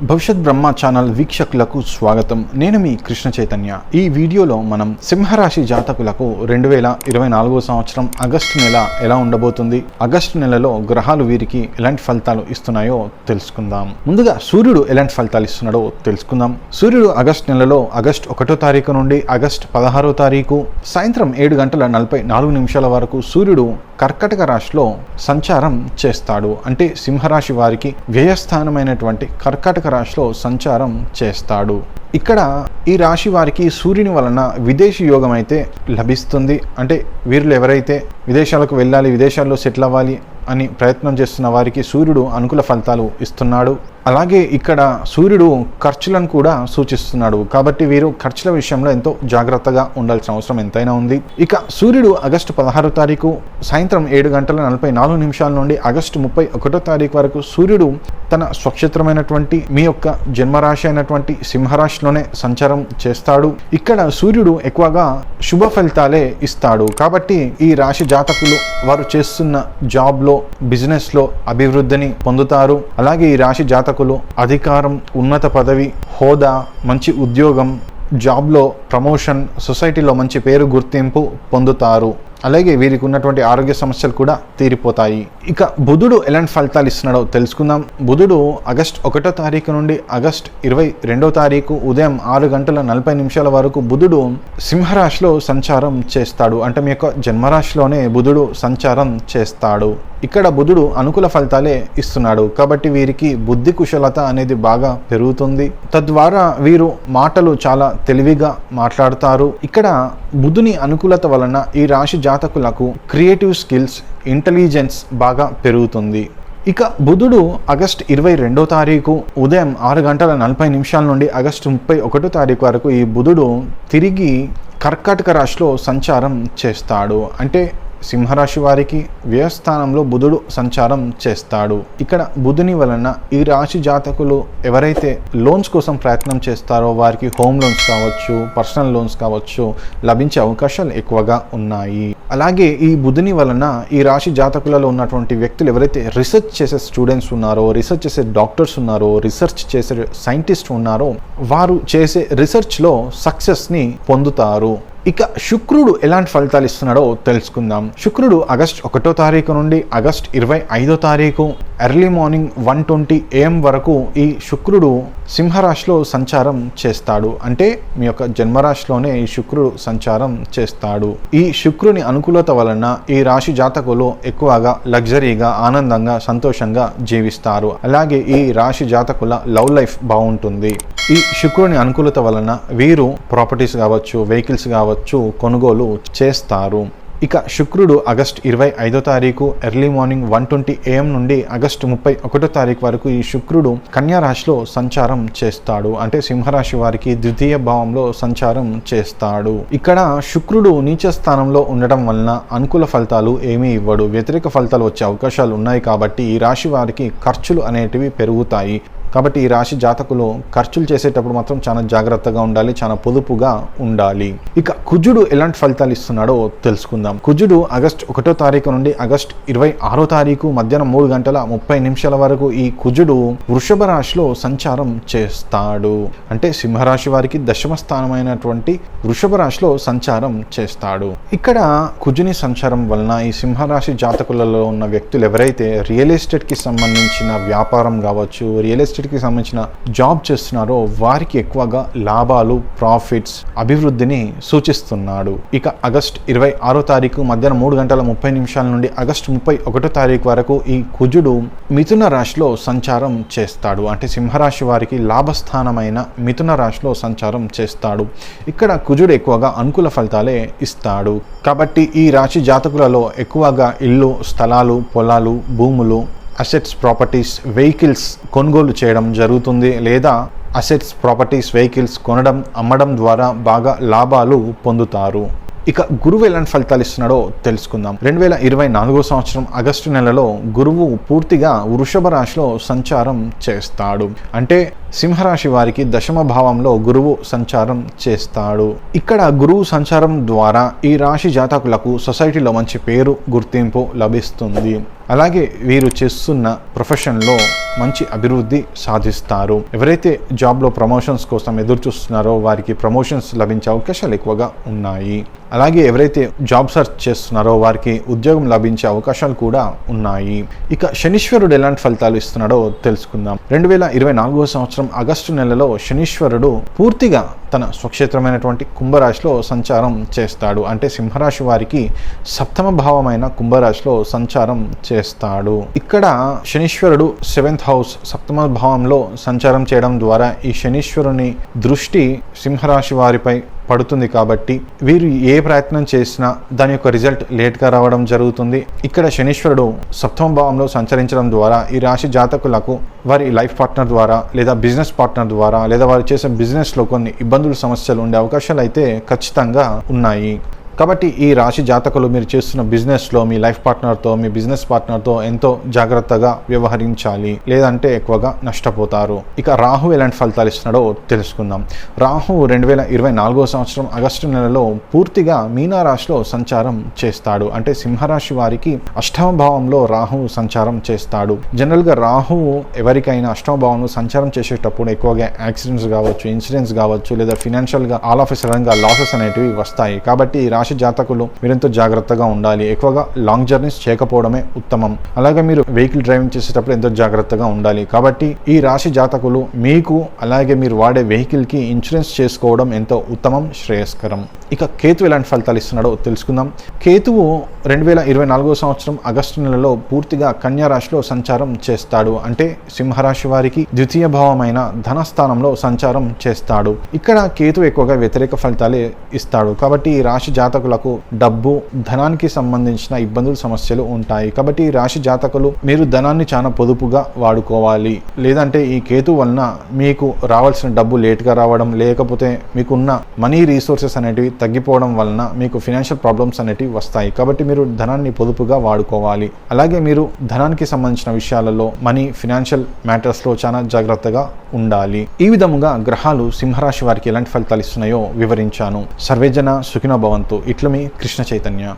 భవిష్యత్ బ్రహ్మ ఛానల్ వీక్షకులకు స్వాగతం. నేను మీ కృష్ణ చైతన్య. ఈ వీడియోలో మనం సింహరాశి జాతకులకు 2024 సంవత్సరం ఆగస్టు నెల ఎలా ఉండబోతుంది, ఆగస్టు నెలలో గ్రహాలు వీరికి ఎలాంటి ఫలితాలు ఇస్తున్నాయో తెలుసుకుందాం. ముందుగా సూర్యుడు ఎలాంటి ఫలితాలు ఇస్తున్నాడో తెలుసుకుందాం. సూర్యుడు ఆగస్టు నెలలో ఆగస్టు 1వ తారీఖు నుండి ఆగస్టు 16వ తారీఖు సాయంత్రం 7:44 వరకు సూర్యుడు కర్కాటక రాశిలో సంచారం చేస్తాడు. అంటే సింహరాశి వారికి వ్యయస్థానమైనటువంటి కర్కాటక రాశిలో సంచారం చేస్తాడు. ఇక్కడ ఈ రాశి వారికి సూర్యుని వలన విదేశీ యోగం అయితే లభిస్తుంది. అంటే వీరిలో ఎవరైతే విదేశాలకు వెళ్ళాలి, విదేశాల్లో సెటిల్ అవ్వాలి అని ప్రయత్నం చేస్తున్న వారికి సూర్యుడు అనుకూల ఫలితాలు ఇస్తున్నాడు. అలాగే ఇక్కడ సూర్యుడు ఖర్చులను కూడా సూచిస్తున్నాడు. కాబట్టి వీరు ఖర్చుల విషయంలో ఎంతో జాగ్రత్తగా ఉండాల్సిన అవసరం ఎంతైనా ఉంది. ఇక సూర్యుడు ఆగస్టు 16వ తారీఖు సాయంత్రం 7:44 నుండి ఆగస్టు 31వ తారీఖు వరకు సూర్యుడు తన స్వక్షేత్రమైనటువంటి మీ యొక్క జన్మరాశి అయినటువంటి సింహరాశిలోనే సంచారం చేస్తాడు. ఇక్కడ సూర్యుడు ఎక్కువగా శుభ ఫలితాలే ఇస్తాడు. కాబట్టి ఈ రాశి జాతకులు వారు చేస్తున్న జాబ్లో, బిజినెస్లో అభివృద్ధిని పొందుతారు. అలాగే ఈ రాశి జాతకులు అధికారం, ఉన్నత పదవి, హోదా, మంచి ఉద్యోగం, జాబ్లో ప్రమోషన్, సొసైటీలో మంచి పేరు గుర్తింపు పొందుతారు. అలాగే వీరికి ఉన్నటువంటి ఆరోగ్య సమస్యలు కూడా తీరిపోతాయి. ఇక బుధుడు ఎలాంటి ఫలితాలు ఇస్తున్నాడో తెలుసుకుందాం. బుధుడు ఆగస్టు 1వ తారీఖు నుండి ఆగస్టు 22వ తారీఖు ఉదయం 6:40 వరకు బుధుడు సింహరాశిలో సంచారం చేస్తాడు. అంటే మీ యొక్క జన్మరాశిలోనే బుధుడు సంచారం చేస్తాడు. ఇక్కడ బుధుడు అనుకూల ఫలితాలే ఇస్తున్నాడు. కాబట్టి వీరికి బుద్ధి కుశలత అనేది బాగా పెరుగుతుంది. తద్వారా వీరు మాటలు చాలా తెలివిగా మాట్లాడతారు. ఇక్కడ బుధుని అనుకూలత వలన ఈ రాశి జాతకులకు క్రియేటివ్ స్కిల్స్, ఇంటెలిజెన్స్ బాగా పెరుగుతుంది. ఇక బుధుడు ఆగస్టు 22వ తారీఖు ఉదయం 6:40 నుండి ఆగస్టు 31వ తారీఖు వరకు ఈ బుధుడు తిరిగి కర్కాటక రాశిలో సంచారం చేస్తాడు. అంటే సింహరాశి వారికి వ్యయస్థానంలో బుధుడు సంచారం చేస్తాడు. ఇక్కడ బుధుని వలన ఈ రాశి జాతకులు ఎవరైతే లోన్స్ కోసం ప్రయత్నం చేస్తారో వారికి హోమ్ లోన్స్ కావచ్చు, పర్సనల్ లోన్స్ కావచ్చు లభించే అవకాశాలు ఎక్కువగా ఉన్నాయి. అలాగే ఈ బుధుని వలన ఈ రాశి జాతకులలో ఉన్నటువంటి వ్యక్తులు ఎవరైతే రీసెర్చ్ చేసే స్టూడెంట్స్ ఉన్నారో, రీసెర్చ్ చేసే డాక్టర్స్ ఉన్నారో, రీసెర్చ్ చేసే సైంటిస్ట్ ఉన్నారో వారు చేసే రీసెర్చ్లో సక్సెస్ని పొందుతారు. ఇక శుక్రుడు ఎలాంటి ఫలితాలు ఇస్తున్నాడో తెలుసుకుందాం. శుక్రుడు ఆగస్టు 1వ తారీఖు నుండి ఆగస్టు 25వ తారీఖు ఎర్లీ మార్నింగ్ 1:20 AM వరకు ఈ శుక్రుడు సింహరాశిలో సంచారం చేస్తాడు. అంటే మీ యొక్క జన్మరాశిలోనే ఈ శుక్రుడు సంచారం చేస్తాడు. ఈ శుక్రుని అనుకూలత వలన ఈ రాశి జాతకులు ఎక్కువగా లగ్జరీగా, ఆనందంగా, సంతోషంగా జీవిస్తారు. అలాగే ఈ రాశి జాతకుల లవ్ లైఫ్ బాగుంటుంది. ఈ శుక్రుని అనుకూలత వలన వీరు ప్రాపర్టీస్ కావచ్చు, వెహికల్స్ కావచ్చు కొనుగోలు చేస్తారు. ఇక శుక్రుడు ఆగస్టు 25వ తారీఖు ఎర్లీ మార్నింగ్ 1:20 AM నుండి ఆగస్టు 31వ తారీఖు వరకు ఈ శుక్రుడు కన్యా రాశిలో సంచారం చేస్తాడు. అంటే సింహరాశి వారికి ద్వితీయ భావంలో సంచారం చేస్తాడు. ఇక్కడ శుక్రుడు నీచ స్థానంలో ఉండటం వలన అనుకూల ఫలితాలు ఏమీ ఇవ్వడు, వ్యతిరేక ఫలితాలు వచ్చే అవకాశాలు ఉన్నాయి. కాబట్టి ఈ రాశి వారికి ఖర్చులు అనేటివి పెరుగుతాయి. కాబట్టి ఈ రాశి జాతకులు ఖర్చులు చేసేటప్పుడు మాత్రం చాలా జాగ్రత్తగా ఉండాలి, చాలా పొదుపుగా ఉండాలి. ఇక కుజుడు ఎలాంటి ఫలితాలు ఇస్తున్నాడో తెలుసుకుందాం. కుజుడు ఆగస్టు 1వ తారీఖు నుండి ఆగస్టు 26వ తారీఖు మధ్యాహ్నం 3:30 వరకు ఈ కుజుడు వృషభ రాశిలో సంచారం చేస్తాడు. అంటే సింహరాశి వారికి దశమ స్థానమైనటువంటి వృషభ రాశిలో సంచారం చేస్తాడు. ఇక్కడ కుజుని సంచారం వలన ఈ సింహరాశి జాతకులలో ఉన్న వ్యక్తులు ఎవరైతే రియల్ ఎస్టేట్ కి సంబంధించిన వ్యాపారం కావచ్చు, రియల్ ఎస్టేట్ కి సంబంధించిన జాబ్ చేస్తున్నారో వారికి ఎక్కువగా లాభాలు, ప్రాఫిట్స్, అభివృద్ధిని సూచిస్తున్నాడు. ఇక ఆగస్టు 26వ తారీఖు మధ్యాహ్నం 3:30 నుండి ఆగస్టు 31వ తారీఖు వరకు ఈ కుజుడు మిథున రాశిలో సంచారం చేస్తాడు. అంటే సింహరాశి వారికి లాభస్థానమైన మిథున రాశిలో సంచారం చేస్తాడు. ఇక్కడ కుజుడు ఎక్కువగా అనుకూల ఫలితాలే ఇస్తాడు. కాబట్టి ఈ రాశి జాతకులలో ఎక్కువగా ఇల్లు, స్థలాలు, పొలాలు, భూములు, అసెట్స్, ప్రాపర్టీస్, వెహికల్స్ కొనుగోలు చేయడం జరుగుతుంది. లేదా అసెట్స్, ప్రాపర్టీస్, వెహికల్స్ కొనడం, అమ్మడం ద్వారా బాగా లాభాలు పొందుతారు. ఇక గురువు ఎలాంటి ఫలితాలు ఇస్తున్నాడో తెలుసుకుందాం. 2024 సంవత్సరం ఆగస్టు నెలలో గురువు పూర్తిగా వృషభ రాశిలో సంచారం చేస్తాడు. అంటే సింహరాశి వారికి దశమ భావంలో గురువు సంచారం చేస్తాడు. ఇక్కడ గురువు సంచారం ద్వారా ఈ రాశి జాతకులకు సొసైటీలో మంచి పేరు గుర్తింపు లభిస్తుంది. అలాగే వీరు చేస్తున్న ప్రొఫెషన్లో మంచి అభివృద్ధి సాధిస్తారు. ఎవరైతే జాబ్లో ప్రమోషన్స్ కోసం ఎదురు చూస్తున్నారో వారికి ప్రమోషన్స్ లభించే అవకాశాలు ఎక్కువగా ఉన్నాయి. అలాగే ఎవరైతే జాబ్ సర్చ్ చేస్తున్నారో వారికి ఉద్యోగం లభించే అవకాశాలు కూడా ఉన్నాయి. ఇక శనీశ్వరుడు ఎలాంటి ఫలితాలు ఇస్తున్నాడో తెలుసుకుందాం. 2024 సంవత్సరం ఆగస్టు నెలలో శనీశ్వరుడు పూర్తిగా తన స్వక్షేత్రమైనటువంటి కుంభరాశిలో సంచారం చేస్తాడు. అంటే సింహరాశి వారికి సప్తమ భావమైన కుంభరాశిలో సంచారం చేస్తాడు. ఇక్కడ శనీశ్వరుడు 7th హౌస్ సప్తమ భావంలో సంచారం చేయడం ద్వారా ఈ శనీశ్వరుని దృష్టి సింహరాశి వారిపై పడుతుంది. కాబట్టి వీరు ఏ ప్రయత్నం చేసినా దాని యొక్క రిజల్ట్ లేట్గా రావడం జరుగుతుంది. ఇక్కడ శనీశ్వరుడు సప్తమ భావంలో సంచరించడం ద్వారా ఈ రాశి జాతకులకు వారి లైఫ్ పార్ట్నర్ ద్వారా లేదా బిజినెస్ పార్ట్నర్ ద్వారా లేదా వారు చేసే బిజినెస్లో కొన్ని ఇబ్బందులు సమస్యలు ఉండే అవకాశాలు అయితే ఖచ్చితంగా ఉన్నాయి. కాబట్టి ఈ రాశి జాతకులు మీరు చేస్తున్న బిజినెస్లో మీ లైఫ్ పార్ట్నర్తో మీ బిజినెస్ పార్ట్నర్తో ఎంతో జాగ్రత్తగా వ్యవహరించాలి, లేదంటే ఎక్కువగా నష్టపోతారు. ఇక రాహు ఎలాంటి ఫలితాలు ఇస్తున్నాడో తెలుసుకుందాం. రాహు 2024 సంవత్సరం ఆగస్టు నెలలో పూర్తిగా మీనా రాశిలో సంచారం చేస్తాడు. అంటే సింహరాశి వారికి అష్టమ భావంలో రాహు సంచారం చేస్తాడు. జనరల్గా రాహు ఎవరికైనా అష్టమ భావంలో సంచారం చేసేటప్పుడు ఎక్కువగా యాక్సిడెంట్స్ కావచ్చు, ఇన్సిడెంట్స్ కావచ్చు, లేదా ఫినాన్షియల్గా ఆల్ ఆఫ్ సడన్గా లాసెస్ అనేటివి వస్తాయి. కాబట్టి ఈ రాశి జాతకులు మీరెంతో జాగ్రత్తగా ఉండాలి. ఎక్కువగా లాంగ్ జర్నీస్ చేయకపోవడమే ఉత్తమం. అలాగే మీరు వెహికల్ డ్రైవింగ్ చేసేటప్పుడు ఎంతో జాగ్రత్తగా ఉండాలి. కాబట్టి ఈ రాశి జాతకులు మీకు అలాగే మీరు వాడే వెహికల్ కి ఇన్సూరెన్స్ చేసుకోవడం ఎంతో ఉత్తమం, శ్రేయస్కరం. ఇక కేతు ఎలాంటి ఫలితాలు ఇస్తున్నాడో తెలుసుకుందాం. కేతువు 2024 సంవత్సరం ఆగస్టు నెలలో పూర్తిగా కన్యా రాశిలో సంచారం చేస్తాడు. అంటే సింహరాశి వారికి ద్వితీయ భావమైన ధనస్థానంలో సంచారం చేస్తాడు. ఇక్కడ కేతు ఎక్కువగా వ్యతిరేక ఫలితాలే ఇస్తాడు. కాబట్టి ఈ రాశి జాతకులకు డబ్బు, ధనానికి సంబంధించిన ఇబ్బందులు, సమస్యలు ఉంటాయి. కాబట్టి ఈ రాశి జాతకులు మీరు ధనాన్ని చాలా పొదుపుగా వాడుకోవాలి. లేదంటే ఈ కేతు వలన మీకు రావాల్సిన డబ్బు లేట్గా రావడం, లేకపోతే మీకున్న మనీ రీసోర్సెస్ అనేటివి తగ్గిపోవడం వలన మీకు ఫినాన్షియల్ ప్రాబ్లమ్స్ అనేటివి వస్తాయి. కాబట్టి మీరు ధనాన్ని పొదుపుగా వాడుకోవాలి. అలాగే మీరు ధనానికి సంబంధించిన విషయాలలో మనీ, ఫినాన్షియల్ మ్యాటర్స్లో చాలా జాగ్రత్తగా ఉండాలి. ఈ విధముగా గ్రహాలు సింహరాశి వారికి ఎలాంటి ఫలితాలు ఇస్తున్నాయో వివరించాను. సర్వేజన సుఖినో భవంతు. ఇట్లు మీ కృష్ణ చైతన్య.